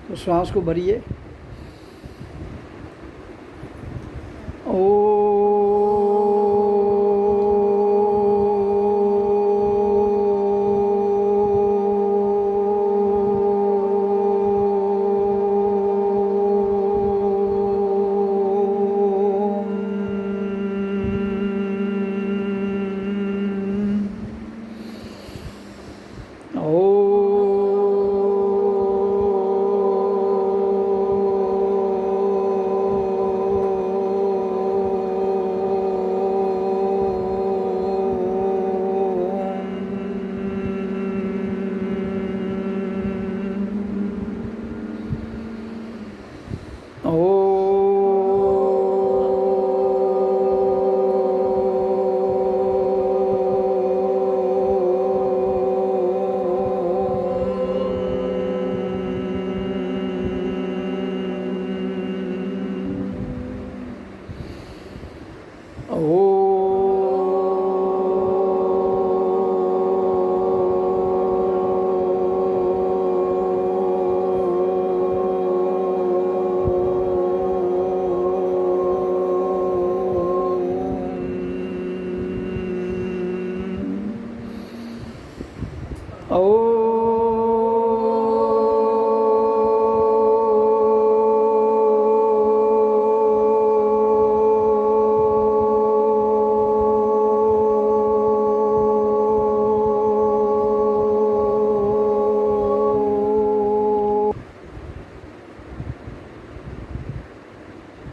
तो श्वास को भरिए।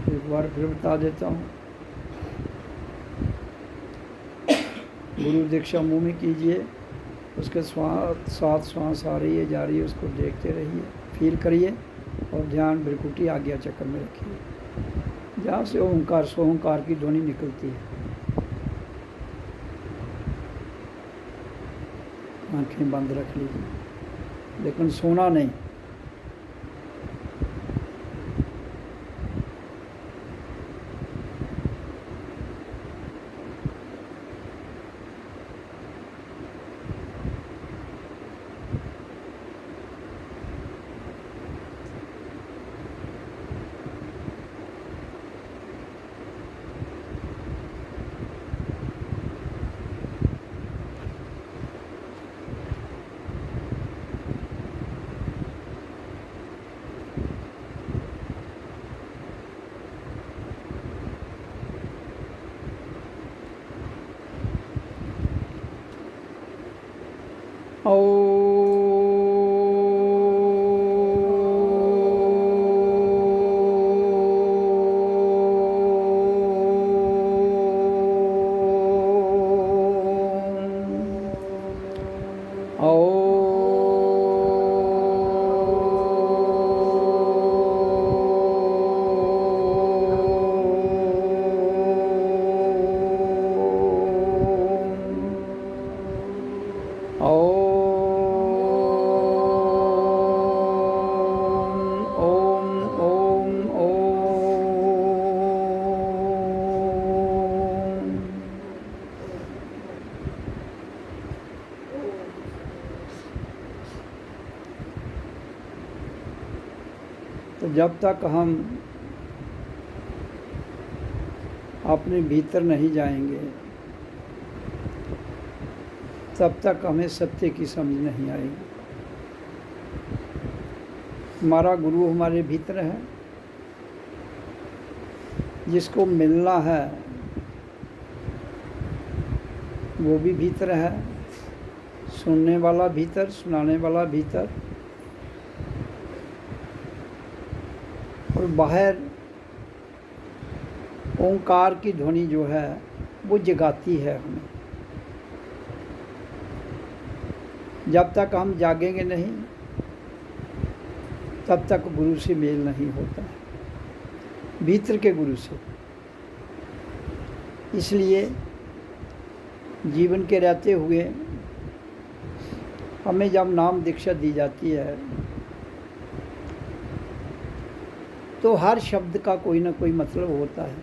एक बार फिर बता देता हूँ। गुरु दीक्षा मुँह में कीजिए, उसके साथ श्वास आ रही है जा रही है, उसको देखते रहिए, फील करिए और ध्यान भ्रिकुटी आज्ञा चक्र में रखिए, जहाँ से ओंकार सोंकार की ध्वनि निकलती है। आंखें बंद रख लीजिए, लेकिन सोना नहीं। तो जब तक हम अपने भीतर नहीं जाएंगे तब तक हमें सत्य की समझ नहीं आएगी। हमारा गुरु हमारे भीतर है, जिसको मिलना है वो भी भीतर है, सुनने वाला भीतर, सुनाने वाला भीतर, और बाहर ओंकार की ध्वनि जो है वो जगाती है हमें। जब तक हम जागेंगे नहीं तब तक गुरु से मेल नहीं होता है, भीतर के गुरु से। इसलिए जीवन के रहते हुए हमें जब नाम दीक्षा दी जाती है तो हर शब्द का कोई ना कोई मतलब होता है।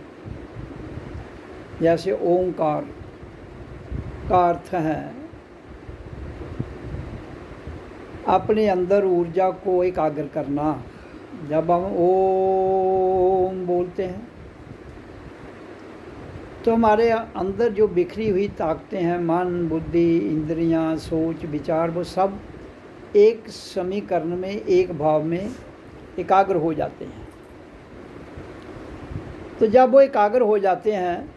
जैसे ओंकार का अर्थ है अपने अंदर ऊर्जा को एकाग्र करना, जब हम ओम बोलते हैं तो हमारे अंदर जो बिखरी हुई ताकतें हैं, मन, बुद्धि, इंद्रियां, सोच, विचार, वो सब एक समीकरण में, एक भाव में एकाग्र हो जाते हैं। तो जब वो एकाग्र हो जाते हैं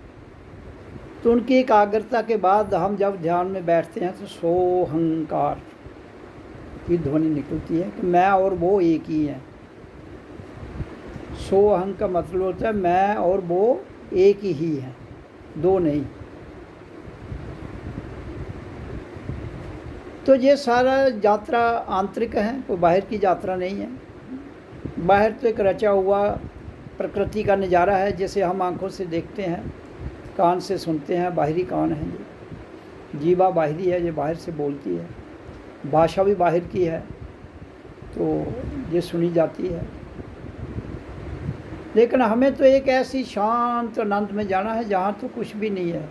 तो उनकी एकाग्रता के बाद हम जब ध्यान में बैठते हैं तो सोहंकार की ध्वनि निकलती है कि मैं और वो एक ही हैं। सोहं का मतलब होता है मैं और वो एक ही हैं, दो नहीं। तो ये सारा यात्रा आंतरिक है, कोई बाहर की यात्रा नहीं है। बाहर तो एक रचा हुआ प्रकृति का नज़ारा है, जैसे हम आंखों से देखते हैं, कान से सुनते हैं, बाहरी कान है ये, जीवा बाहरी है, ये बाहर से बोलती है, भाषा भी बाहर की है, तो ये सुनी जाती है। लेकिन हमें तो एक ऐसी शांत आनंद में जाना है जहाँ तो कुछ भी नहीं है,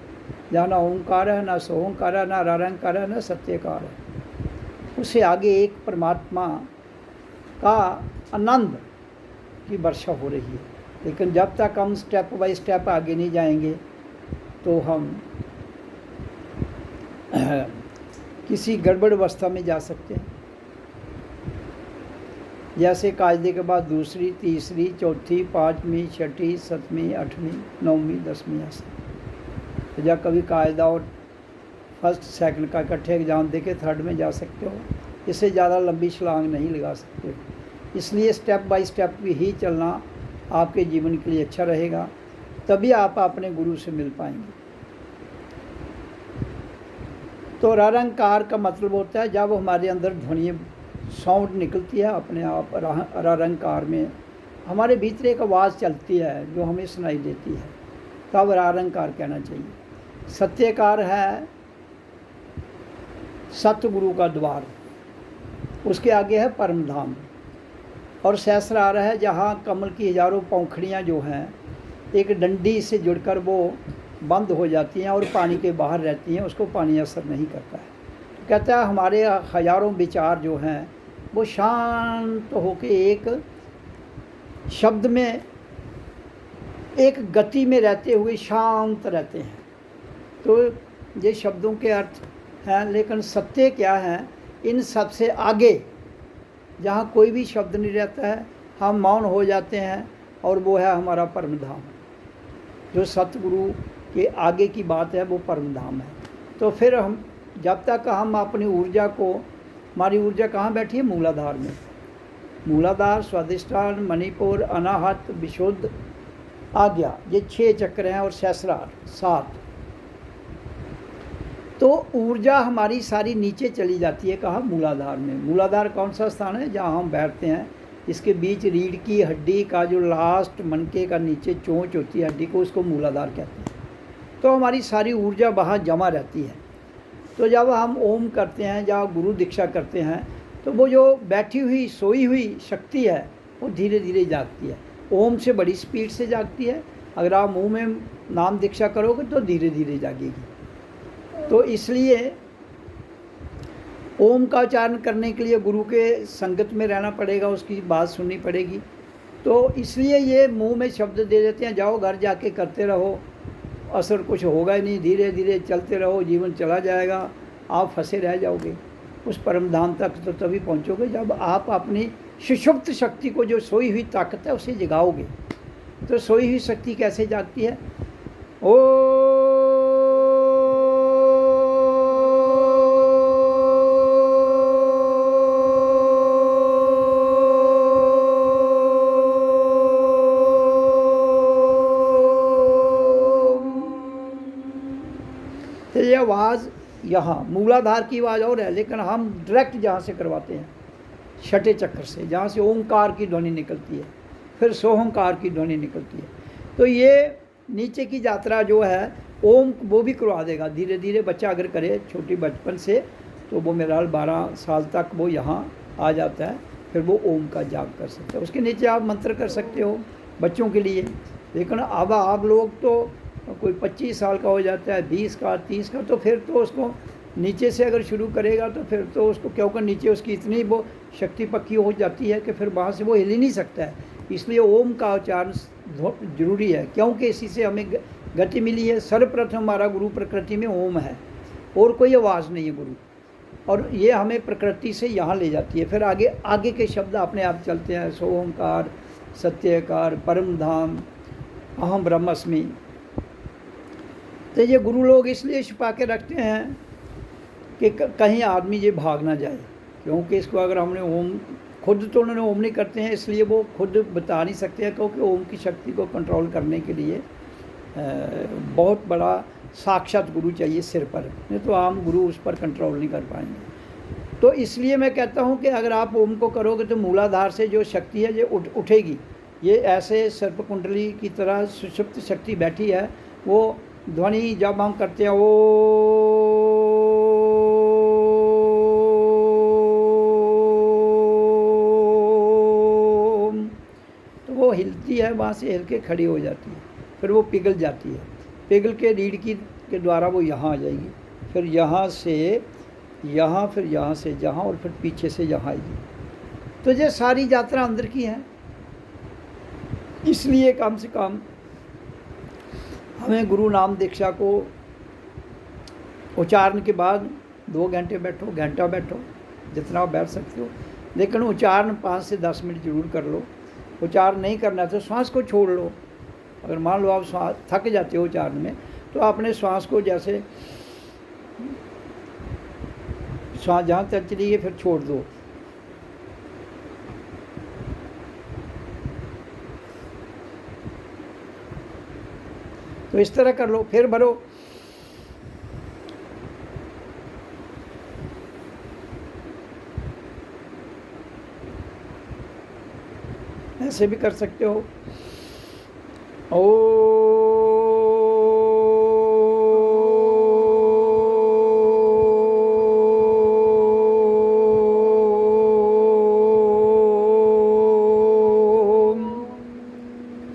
जहाँ ना ओंकार है, ना सोहंकार है, ना ररंकार है, ना सत्यकार है। उससे आगे एक परमात्मा का आनंद की वर्षा हो रही है। लेकिन जब तक हम स्टेप बाय स्टेप आगे नहीं जाएंगे तो हम किसी गड़बड़ अवस्था में जा सकते हैं। जैसे कायदे के बाद दूसरी, तीसरी, चौथी, पाँचवीं, छठी, सातवीं, आठवीं, नौवीं, 10वीं ऐसे। तो जब कभी कायदा और फर्स्ट सेकंड का इकट्ठे एग्ज़ाम दे के थर्ड में जा सकते हो, इससे ज़्यादा लंबी छलांग नहीं लगा सकते। इसलिए स्टेप बाय स्टेप ही चलना आपके जीवन के लिए अच्छा रहेगा, तभी आप अपने गुरु से मिल पाएंगे। तो ररंकार का मतलब होता है जब हमारे अंदर ध्वनि साउंड निकलती है अपने आप, ररंकार में हमारे भीतर एक आवाज़ चलती है जो हमें सुनाई देती है, तब ररंकार कहना चाहिए। सत्यकार है सतगुरु का द्वार, उसके आगे है परम धाम। और सहस्रार है जहाँ कमल की हजारों पंखुड़ियाँ जो हैं एक डंडी से जुड़कर वो बंद हो जाती हैं और पानी के बाहर रहती हैं, उसको पानी असर नहीं करता है। तो कहता है हमारे हजारों विचार जो हैं वो शांत होके एक शब्द में, एक गति में रहते हुए शांत रहते हैं। तो ये शब्दों के अर्थ हैं, लेकिन सत्य क्या है, इन सब से आगे जहाँ कोई भी शब्द नहीं रहता है, हम मौन हो जाते हैं, और वो है हमारा परम धाम। जो सतगुरु के आगे की बात है वो परम धाम है। तो फिर हम जब तक हम अपनी ऊर्जा को, हमारी ऊर्जा कहाँ बैठी है, मूलाधार में। मूलाधार, स्वादिष्ठान, मणिपुर, अनाहत, विशुद्ध, आज्ञा, ये 6 चक्र हैं, और सहस्रार 7। तो ऊर्जा हमारी सारी नीचे चली जाती है, कहाँ, मूलाधार में। मूलाधार कौन सा स्थान है, जहाँ हम बैठते हैं, इसके बीच रीढ़ की हड्डी का जो लास्ट मनके का नीचे चोंच होती है हड्डी को, उसको मूलाधार कहते हैं। तो हमारी सारी ऊर्जा वहाँ जमा रहती है। तो जब हम ओम करते हैं, जब गुरु दीक्षा करते हैं, तो वो जो बैठी हुई सोई हुई शक्ति है वो धीरे धीरे जागती है। ओम से बड़ी स्पीड से जागती है, अगर आप मुँह में नाम दीक्षा करोगे तो धीरे धीरे जागेगी। तो इसलिए ओम का उच्चारण करने के लिए गुरु के संगत में रहना पड़ेगा, उसकी बात सुननी पड़ेगी। तो इसलिए ये मुंह में शब्द दे देते हैं, जाओ घर जाके करते रहो, असर कुछ होगा ही नहीं, धीरे धीरे चलते रहो, जीवन चला जाएगा, आप फंसे रह जाओगे। उस परम धाम तक तो तभी पहुंचोगे जब आप अपनी सुषुप्त शक्ति को, जो सोई हुई ताकत है, उसे जगाओगे। तो सोई हुई शक्ति कैसे जागती है, ये आवाज़ यहाँ मूलाधार की आवाज़ और है, लेकिन हम डायरेक्ट जहाँ से करवाते हैं, छठे चक्र से, जहाँ से ओंकार की ध्वनि निकलती है, फिर सोहंकार की ध्वनि निकलती है। तो ये नीचे की यात्रा जो है ओम, वो भी करवा देगा धीरे धीरे। बच्चा अगर करे छोटी बचपन से, तो वो मेरा 12 साल तक वो यहाँ आ जाता है, फिर वो ओम का जाप कर सकता है। उसके नीचे आप मंत्र कर सकते हो बच्चों के लिए। लेकिन अब आप लोग तो कोई 25 साल का हो जाता है, 20 का, 30 का, तो फिर तो उसको नीचे से अगर शुरू करेगा तो फिर तो उसको, क्योंकि नीचे उसकी इतनी वो शक्ति पक्की हो जाती है कि फिर वहाँ से वो हिल ही नहीं सकता है। इसलिए ओम का उच्चारण जरूरी है, क्योंकि इसी से हमें गति मिली है। सर्वप्रथम हमारा गुरु प्रकृति में ओम है, और कोई आवाज़ नहीं है गुरु, और ये हमें प्रकृति से यहाँ ले जाती है। फिर आगे आगे के शब्द अपने आप चलते हैं, सोमकार, सत्यकार, परम धाम, अहम ब्रह्मस्मि। तो ये गुरु लोग इसलिए छुपा के रखते हैं कि कहीं आदमी ये भाग ना जाए, क्योंकि इसको अगर हमने ओम, खुद तो उन्होंने ओम नहीं करते हैं, इसलिए वो खुद बता नहीं सकते हैं, क्योंकि ओम की शक्ति को कंट्रोल करने के लिए बहुत बड़ा साक्षात गुरु चाहिए सिर पर, नहीं तो आम गुरु उस पर कंट्रोल नहीं कर पाएंगे। तो इसलिए मैं कहता हूँ कि अगर आप ओम को करोगे तो मूलाधार से जो शक्ति है ये उठेगी। ये ऐसे सर्प कुंडली की तरह सुषुप्त शक्ति बैठी है। वो ध्वनि जब हम करते हैं ओम, तो वो हिलती है, वहाँ से हिल के खड़ी हो जाती है, फिर वो पिघल जाती है। पिघल के रीढ़ की के द्वारा वो यहाँ आ जाएगी, फिर यहाँ से यहाँ, फिर यहाँ से जहाँ, और फिर पीछे से यहाँ आएगी। तो ये सारी यात्रा अंदर की है। इसलिए कम से कम हमें गुरु नाम दीक्षा को उच्चारण के बाद 2 घंटे बैठो, घंटा बैठो, जितना आप बैठ सकते हो, लेकिन उच्चारण 5 से 10 मिनट जरूर कर लो। उच्चारण नहीं करना तो श्वास को छोड़ लो। अगर मान लो आप श्वास थक जाते हो उच्चारण में, तो अपने श्वास को जैसे श्वास जहाँ तक चली गई फिर छोड़ दो। तो इस तरह कर लो, फिर भरो। ऐसे भी कर सकते हो।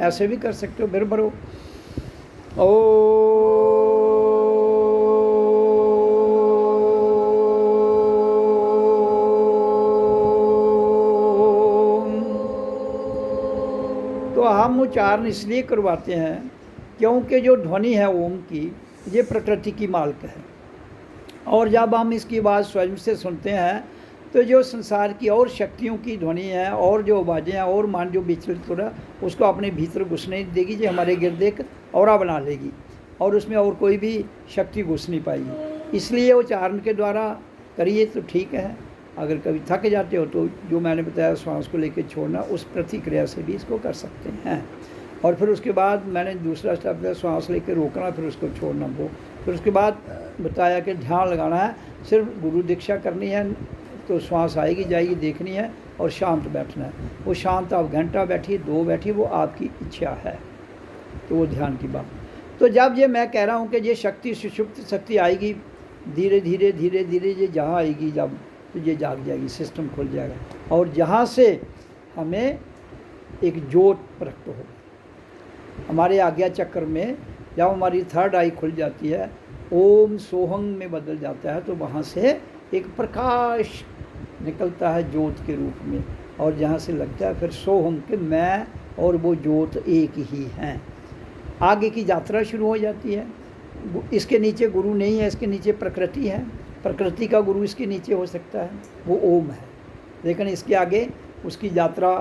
ऐसे भी कर सकते हो, फिर भरो तो हम उच्चारण इसलिए करवाते हैं क्योंकि जो ध्वनि है ओम की, ये प्रकृति की मालिक है, और जब हम इसकी आवाज़ स्वयं से सुनते हैं तो जो संसार की और शक्तियों की ध्वनि है और जो आवाज़ें हैं और मान जो विचलित हो रहा, उसको अपने भीतर घुसने नहीं देगी, जो हमारे गिर्द एक औरा बना लेगी, और उसमें और कोई भी शक्ति घुस नहीं पाएगी। इसलिए उच्चारण के द्वारा करिए तो ठीक है। अगर कभी थक जाते हो तो जो मैंने बताया श्वास को लेकर छोड़ना, उस प्रतिक्रिया से भी इसको कर सकते हैं। और फिर उसके बाद मैंने दूसरा स्टेप दिया, श्वास लेकर रोकना, फिर उसको छोड़ना। वो फिर उसके बाद बताया कि ध्यान लगाना है, सिर्फ गुरु दीक्षा करनी है तो श्वास आएगी जाएगी देखनी है, और शांत बैठना है। वो शांत आप घंटा बैठिए, 2 बैठिए, वो आपकी इच्छा है, तो वो ध्यान की बात। तो जब ये मैं कह रहा हूँ कि ये शक्ति सुषुप्त शक्ति आएगी, धीरे धीरे धीरे धीरे ये जहाँ आएगी जब, तो ये जाग जाएगी, सिस्टम खुल जाएगा, और जहाँ से हमें एक ज्योत प्रकट होगी। हमारे आज्ञा चक्र में जब हमारी 3rd आई खुल जाती है, ओम सोहंग में बदल जाता है, तो वहाँ से एक प्रकाश निकलता है ज्योत के रूप में, और जहाँ से लगता है फिर सोहंग के मैं और वो ज्योत एक ही हैं। आगे की यात्रा शुरू हो जाती है। इसके नीचे गुरु नहीं है, इसके नीचे प्रकृति है। प्रकृति का गुरु इसके नीचे हो सकता है, वो ओम है, लेकिन इसके आगे उसकी यात्रा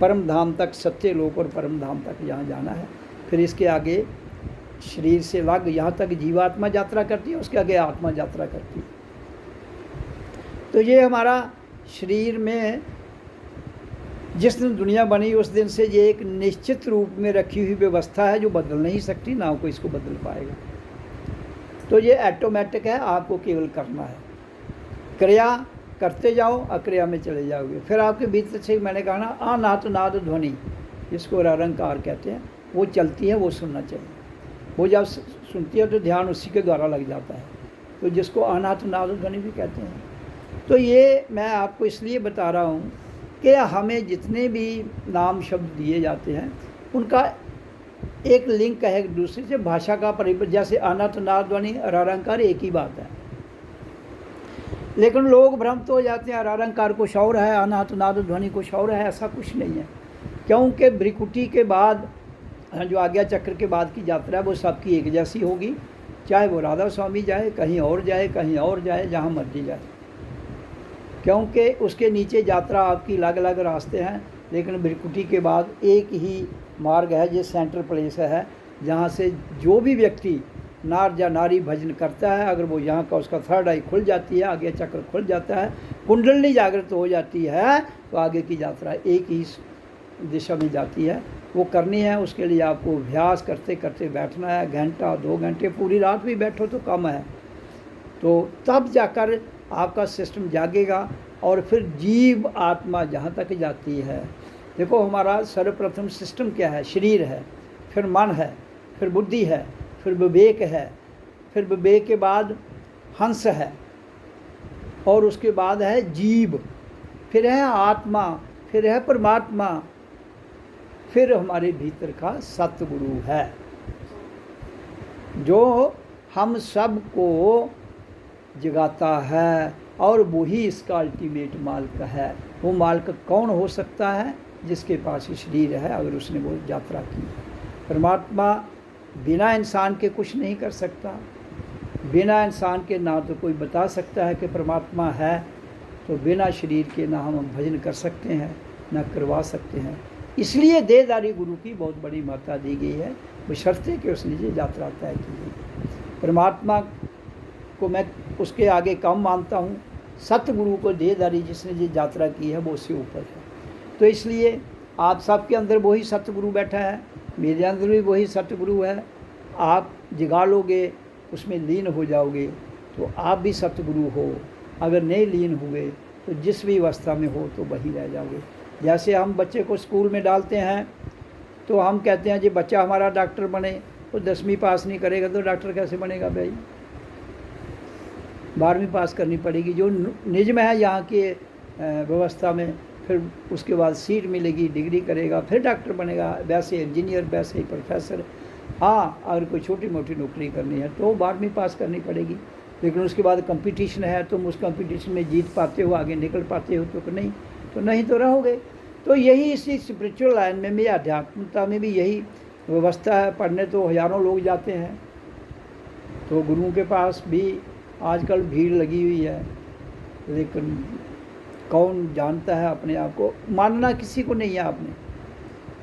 परम धाम तक, सत्य लोक और परम धाम तक यहाँ जाना है। फिर इसके आगे शरीर से लग यहाँ तक जीवात्मा यात्रा करती है, उसके आगे आत्मा यात्रा करती है। तो ये हमारा शरीर में जिस दिन दुनिया बनी उस दिन से ये एक निश्चित रूप में रखी हुई व्यवस्था है जो बदल नहीं सकती, ना कोई इसको बदल पाएगा। तो ये ऑटोमेटिक है, आपको केवल करना है। क्रिया करते जाओ, अक्रिया में चले जाओगे। फिर आपके भीतर से मैंने कहा ना, अनाद नाद ध्वनि, जिसको रंकार कहते हैं, वो चलती है, वो सुनना चाहिए। वो जब सुनती है तो ध्यान उसी के द्वारा लग जाता है, तो जिसको अनाद नाद ध्वनि भी कहते हैं। तो ये मैं आपको इसलिए बता रहा हूँ कि हमें जितने भी नाम शब्द दिए जाते हैं उनका एक लिंक है एक दूसरे से, भाषा का परिवर्तन, जैसे अनत नाद ध्वनि अरारंकार एक ही बात है, लेकिन लोग भ्रमित हो जाते हैं, अरारंकार कुछ और है, अनाथ नाद ध्वनि कुछ और है। ऐसा कुछ नहीं है, क्योंकि भ्रिकुटी के बाद जो आज्ञा चक्र के बाद की यात्रा है वो सबकी एक जैसी होगी, चाहे वो राधा स्वामी जाए, कहीं और जाए, कहीं और जाए, जहाँ मर्जी जाए, क्योंकि उसके नीचे यात्रा आपकी अलग अलग रास्ते हैं। लेकिन भ्रिकुटी के बाद एक ही मार्ग है, जो सेंट्रल प्लेस है, जहाँ से जो भी व्यक्ति नार या नारी भजन करता है, अगर वो यहाँ का उसका थर्ड आई खुल जाती है, आगे चक्र खुल जाता है, कुंडली जागृत हो जाती है, तो आगे की यात्रा एक ही दिशा में जाती है। वो करनी है, उसके लिए आपको अभ्यास करते करते बैठना है, घंटा 2 घंटे, पूरी रात भी बैठो तो कम है, तो तब जाकर आपका सिस्टम जागेगा। और फिर जीव आत्मा जहाँ तक जाती है, देखो हमारा सर्वप्रथम सिस्टम क्या है, शरीर है, फिर मन है, फिर बुद्धि है, फिर विवेक है, फिर विवेक के बाद हंस है, और उसके बाद है जीव, फिर है आत्मा, फिर है परमात्मा, फिर हमारे भीतर का सतगुरु है, जो हम सब को जगाता है, और वही इसका अल्टीमेट मालिक है। वो मालिक कौन हो सकता है? जिसके पास शरीर है, अगर उसने वो यात्रा की। परमात्मा बिना इंसान के कुछ नहीं कर सकता, बिना इंसान के ना तो कोई बता सकता है कि परमात्मा है, तो बिना शरीर के ना हम भजन कर सकते हैं, ना करवा सकते हैं। इसलिए देहधारी गुरु की बहुत बड़ी महत्ता दी गई है, बशर्ते कि उसने ये यात्रा तय की है। परमात्मा को मैं उसके आगे कम मानता हूँ, सतगुरु को देहधारी जिसने ये यात्रा की है वो उससे ऊपर है। तो इसलिए आप सबके अंदर वही सतगुरु बैठा है, मेरे अंदर भी वही सतगुरु है। आप जगा लोगे, उसमें लीन हो जाओगे, तो आप भी सतगुरु हो। अगर नहीं लीन हुए तो जिस भी अवस्था में हो तो वही रह जाओगे। जैसे हम बच्चे को स्कूल में डालते हैं, तो हम कहते हैं जी बच्चा हमारा डॉक्टर बने, तो 10वीं पास नहीं करेगा तो डॉक्टर कैसे बनेगा भाई? 12वीं पास करनी पड़ेगी, जो निजम है यहाँ के व्यवस्था में। फिर उसके बाद सीट मिलेगी, डिग्री करेगा, फिर डॉक्टर बनेगा, वैसे इंजीनियर, वैसे ही प्रोफेसर। हाँ, अगर कोई छोटी मोटी नौकरी करनी है तो 12वीं पास करनी पड़ेगी, लेकिन उसके बाद कंपटीशन है, तुम उस कंपटीशन में जीत पाते हो, आगे निकल पाते हो तो नहीं तो रहोगे। तो यही इसी स्पिरिचुअल लाइन में भी, आध्यात्मिकता में भी यही व्यवस्था है। पढ़ने तो हज़ारों लोग जाते हैं, तो गुरुओं के पास भी आजकल भीड़ लगी हुई है, लेकिन कौन जानता है अपने आप को? मानना किसी को नहीं है। आपने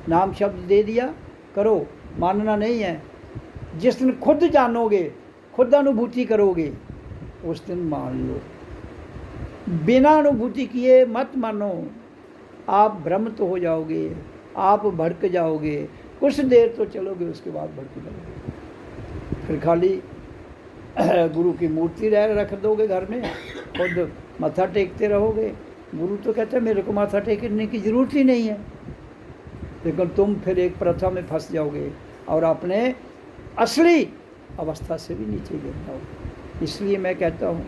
नाम शब्द दे दिया, करो, मानना नहीं है। जिस दिन खुद जानोगे, खुद अनुभूति करोगे, उस दिन मान लो। बिना अनुभूति किए मत मानो, आप भ्रमित हो जाओगे, आप भड़क जाओगे। कुछ देर तो चलोगे, उसके बाद भड़क जाओगे। फिर खाली गुरु की मूर्ति रख दोगे घर में, खुद माथा टेकते रहोगे। गुरु तो कहते हैं मेरे को माथा टेकने की ज़रूरत ही नहीं है, लेकिन तुम फिर एक प्रथा में फंस जाओगे और अपने असली अवस्था से भी नीचे गिर जाओगे। इसलिए मैं कहता हूँ,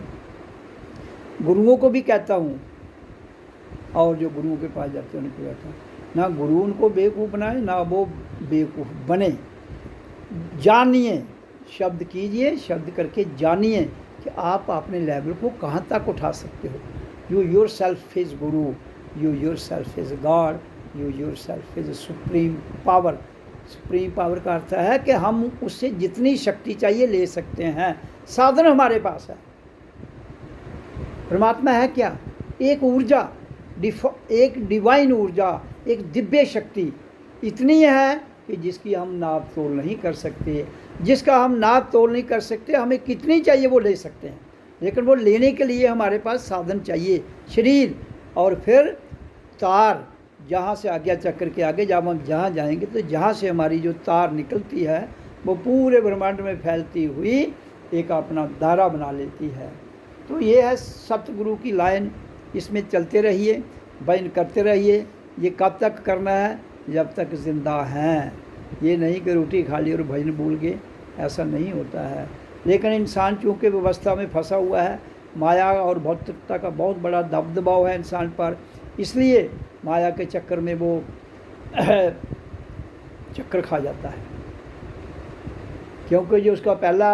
गुरुओं को भी कहता हूँ, और जो गुरुओं के पास जाते हैं उनको कहता हूँ, ना गुरु उनको बेवकूफ़ बनाए, ना वो बेवकूफ़ बने। जानिए, शब्द कीजिए, शब्द करके जानिए कि आप अपने लेवल को कहाँ तक उठा सकते हो। You your self is Guru, you your self is God, you your self is supreme power. Supreme power का अर्थ है कि हम उससे जितनी शक्ति चाहिए ले सकते हैं, साधन हमारे पास है। परमात्मा है क्या? एक ऊर्जा, एक डिवाइन ऊर्जा, एक दिव्य शक्ति इतनी है कि जिसकी हम नाप तोल नहीं कर सकते। जिसका हम नाप तोल नहीं कर सकते, हमें कितनी चाहिए वो ले सकते हैं, लेकिन वो लेने के लिए हमारे पास साधन चाहिए, शरीर, और फिर तार। जहाँ से आज्ञा चक्र के आगे जब हम जहाँ जाएंगे, तो जहाँ से हमारी जो तार निकलती है वो पूरे ब्रह्मांड में फैलती हुई एक अपना दायरा बना लेती है। तो ये है सतगुरु की लाइन। इसमें चलते रहिए, भजन करते रहिए। ये कब तक करना है? जब तक जिंदा हैं। ये नहीं कि रोटी खा ली और भजन भूल गए, ऐसा नहीं होता है। लेकिन इंसान चूँकि व्यवस्था में फंसा हुआ है, माया और भौतिकता का बहुत बड़ा दबदबाव है इंसान पर, इसलिए माया के चक्कर में वो चक्कर खा जाता है। क्योंकि जो उसका पहला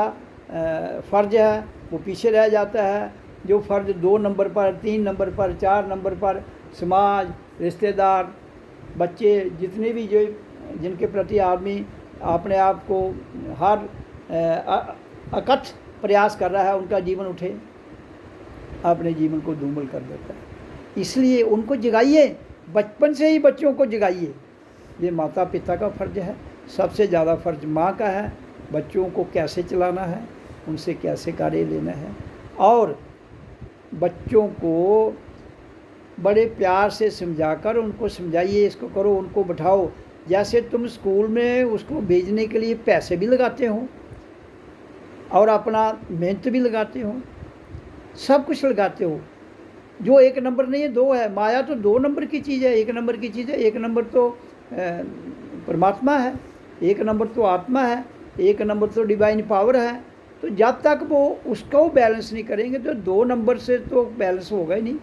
फ़र्ज है वो पीछे रह जाता है। जो फ़र्ज 2 नंबर पर, 3 नंबर पर, 4 नंबर पर समाज, रिश्तेदार, बच्चे, जितने भी जो जिनके प्रति आदमी अपने आप को हर अकथ प्रयास कर रहा है, उनका जीवन उठे, अपने जीवन को धूमिल कर देता है। इसलिए उनको जगाइए, बचपन से ही बच्चों को जगाइए। ये माता पिता का फ़र्ज है। सबसे ज़्यादा फ़र्ज माँ का है, बच्चों को कैसे चलाना है, उनसे कैसे कार्य लेना है। और बच्चों को बड़े प्यार से समझाकर उनको समझाइए, इसको करो, उनको बैठाओ। जैसे तुम स्कूल में उसको भेजने के लिए पैसे भी लगाते हो और अपना मेहनत भी लगाते हो, सब कुछ लगाते हो। जो 1 नंबर नहीं है, 2 है। माया तो 2 नंबर की चीज़ है, 1 नंबर की चीज़ है। 1 नंबर तो परमात्मा है, 1 नंबर तो आत्मा है, 1 नंबर तो डिवाइन पावर है। तो जब तक वो उसको बैलेंस नहीं करेंगे तो 2 नंबर से तो बैलेंस होगा ही नहीं।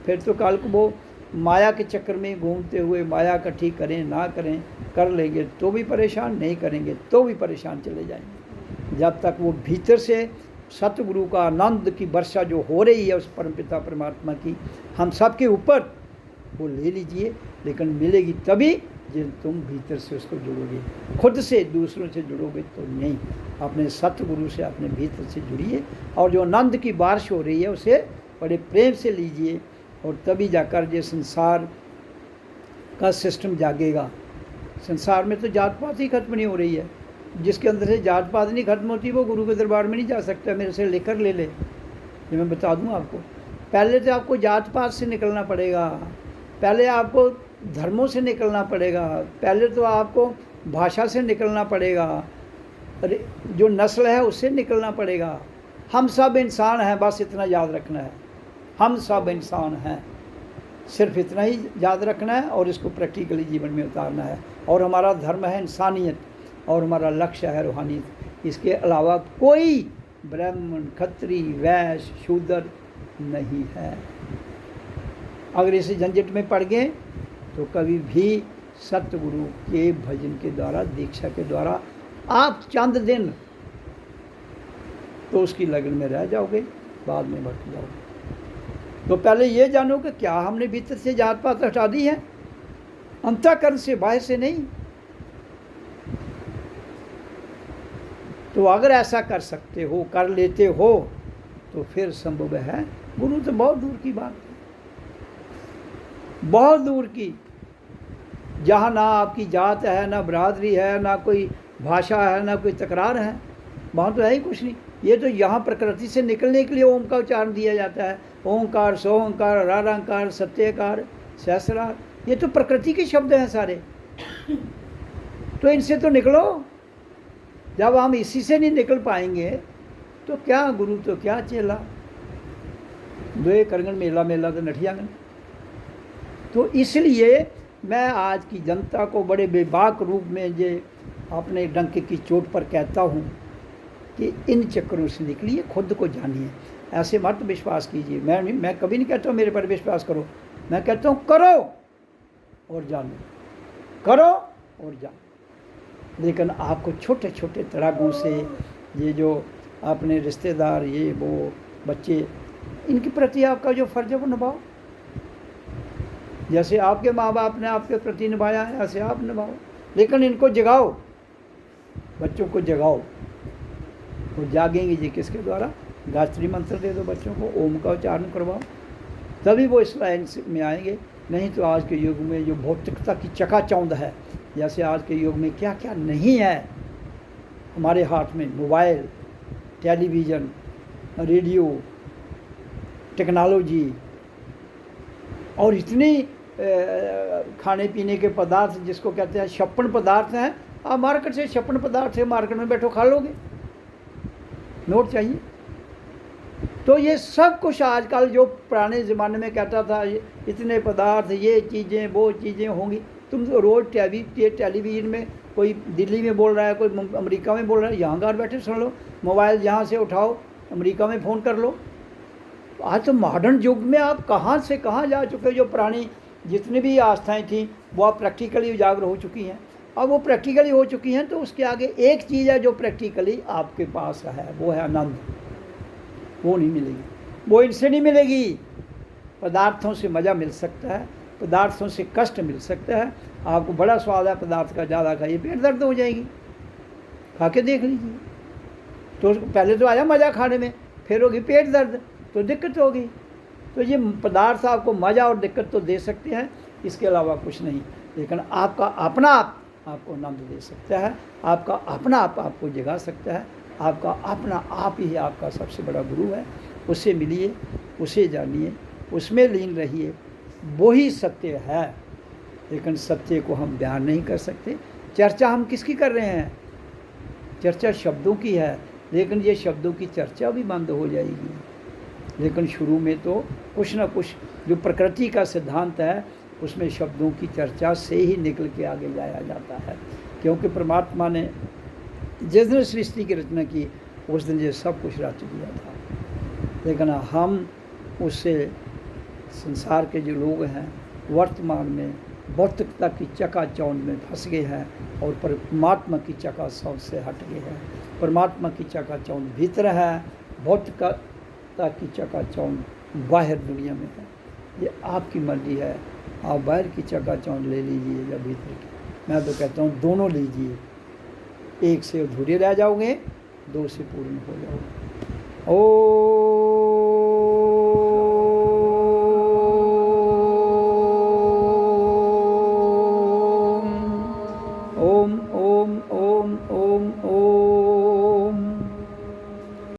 फिर तो कल को वो माया के चक्कर में घूमते हुए माया इकट्ठी करें ना करें, कर लेंगे तो भी परेशान, नहीं करेंगे तो भी परेशान चले जाएंगे। जब तक वो भीतर से सतगुरु का आनंद की वर्षा जो हो रही है उस परमपिता परमात्मा की हम सब के ऊपर, वो ले लीजिए। लेकिन मिलेगी तभी जब तुम भीतर से उसको जुड़ोगे। खुद से दूसरों से जुड़ोगे तो नहीं। अपने सतगुरु से अपने भीतर से जुड़िए और जो आनंद की बारिश हो रही है उसे बड़े प्रेम से लीजिए, और तभी जाकर ये संसार का सिस्टम जागेगा। संसार में तो जात पात ही खत्म नहीं हो रही है। जिसके अंदर से जात पात नहीं खत्म होती वो गुरु के दरबार में नहीं जा सकता। मेरे से लेकर ले ले, ये मैं बता दूं आपको। पहले तो आपको जात पात से निकलना पड़ेगा, पहले आपको धर्मों से निकलना पड़ेगा, पहले तो आपको भाषा से निकलना पड़ेगा, जो नस्ल है उससे निकलना पड़ेगा। हम सब इंसान हैं, बस इतना याद रखना है, हम सब इंसान हैं, सिर्फ इतना ही याद रखना है और इसको प्रैक्टिकली जीवन में उतारना है। और हमारा धर्म है इंसानियत और हमारा लक्ष्य है रूहानियत। इसके अलावा कोई ब्राह्मण, खत्री, वैश्य, शूद्र नहीं है। अगर इस झंझट में पड़ गए तो कभी भी सतगुरु के भजन के द्वारा, दीक्षा के द्वारा आप चंद दिन तो उसकी लगन में रह जाओगे, बाद में भटक जाओगे। तो पहले ये जानो कि क्या हमने भीतर से जात पात हटा दी है, अंतःकरण से, बाहर से नहीं। तो अगर ऐसा कर सकते हो, कर लेते हो, तो फिर संभव है। गुरु तो बहुत दूर की बात है, बहुत दूर की। जहाँ ना आपकी जात है, ना बरादरी है, ना कोई भाषा है, ना कोई तकरार है, वहाँ तो है ही कुछ नहीं। ये तो यहाँ प्रकृति से निकलने के लिए ओम का उच्चारण दिया जाता है। ओंकार, सोंकार, रारांकार, सत्यकार, सहस्रार, ये तो प्रकृति के शब्द हैं सारे। तो इनसे तो निकलो। जब हम इसी से नहीं निकल पाएंगे तो क्या गुरु तो क्या चेला। दोए करगन मेला मेला तो नठियागन। तो इसलिए मैं आज की जनता को बड़े बेबाक रूप में ये अपने डंके की चोट पर कहता हूँ कि इन चक्करों से निकलिए, खुद को जानिए। ऐसे मत विश्वास कीजिए। मैं कभी नहीं कहता हूँ मेरे पर विश्वास करो, मैं कहता हूँ करो और जानो, करो और जानो। लेकिन आपको छोटे छोटे तड़ाकों से ये जो अपने रिश्तेदार, ये वो बच्चे, इनके प्रति आपका जो फ़र्ज है वो निभाओ। जैसे आपके माँ बाप ने आपके प्रति निभाया है ऐसे आप निभाओ। लेकिन इनको जगाओ, बच्चों को जगाओ। वो जागेंगे जी किसके द्वारा? गायत्री मंत्र दे दो बच्चों को, ओम का उच्चारण करवाओ, तभी वो इस लाइन में आएंगे। नहीं तो आज के युग में जो भौतिकता की चकाचौंध है, जैसे आज के युग में क्या क्या नहीं है हमारे हाथ में, मोबाइल, टेलीविज़न, रेडियो, टेक्नोलॉजी, और इतनी खाने पीने के पदार्थ जिसको कहते हैं छप्पन पदार्थ हैं। आप मार्केट से छप्पन पदार्थ है, मार्केट में बैठो खा लोगे, नोट चाहिए। तो ये सब कुछ आजकल जो पुराने ज़माने में कहता था इतने पदार्थ, ये चीज़ें, वो चीज़ें होंगी। तुम तो रोज़ टेलीविज़न में कोई दिल्ली में बोल रहा है, कोई अमेरिका में बोल रहा है, यहाँ घर बैठे सुन लो। मोबाइल यहाँ से उठाओ, अमेरिका में फ़ोन कर लो। आज तो मॉडर्न युग में आप कहाँ से कहाँ जा चुके हो। जो पुरानी जितनी भी आस्थाएं थी वो आप प्रैक्टिकली उजागर हो चुकी हैं। अब वो प्रैक्टिकली हो चुकी हैं, तो उसके आगे एक चीज़ है जो प्रैक्टिकली आपके पास है, वो है आनंद। वो नहीं मिलेगी, वो इनसे नहीं मिलेगी। पदार्थों से मज़ा मिल सकता है, पदार्थों से कष्ट मिल सकता है। आपको बड़ा स्वाद है पदार्थ का, ज़्यादा खाइए पेट दर्द हो जाएगी, खा के देख लीजिए। तो पहले तो आया मज़ा खाने में, फिर होगी पेट दर्द, तो दिक्कत होगी। तो ये पदार्थ आपको मज़ा और दिक्कत तो दे सकते हैं, इसके अलावा कुछ नहीं। लेकिन आपका अपना आप आपको आनंद दे सकता है, आपका अपना आप आपको जगा सकता है। आपका अपना आप ही आपका सबसे बड़ा गुरु है। उससे मिलिए, उसे जानिए, उसमें लीन रहिए, वो ही सत्य है। लेकिन सत्य को हम बयान नहीं कर सकते। चर्चा हम किसकी कर रहे हैं? चर्चा शब्दों की है, लेकिन ये शब्दों की चर्चा भी बंद हो जाएगी। लेकिन शुरू में तो कुछ ना कुछ जो प्रकृति का सिद्धांत है, उसमें शब्दों की चर्चा से ही निकल के आगे जाया जाता है। क्योंकि परमात्मा ने जिस दिन सृष्टि की रचना की, उस दिन ये सब कुछ रच दिया था। लेकिन हम उससे, संसार के जो लोग हैं, वर्तमान में भौतिकता की चकाचौंध में फंस गए हैं और परमात्मा की चकाचौंध से हट गए हैं। परमात्मा की चकाचौंध भीतर है, भौतिकता की चकाचौंध बाहर दुनिया में है। ये आपकी मर्जी है, आप बाहर की चकाचौंध ले लीजिए या भीतर की। मैं तो कहता हूँ दोनों लीजिए, एक से अधूरे रह जाओगे, दो से पूर्ण हो जाओगे। ओ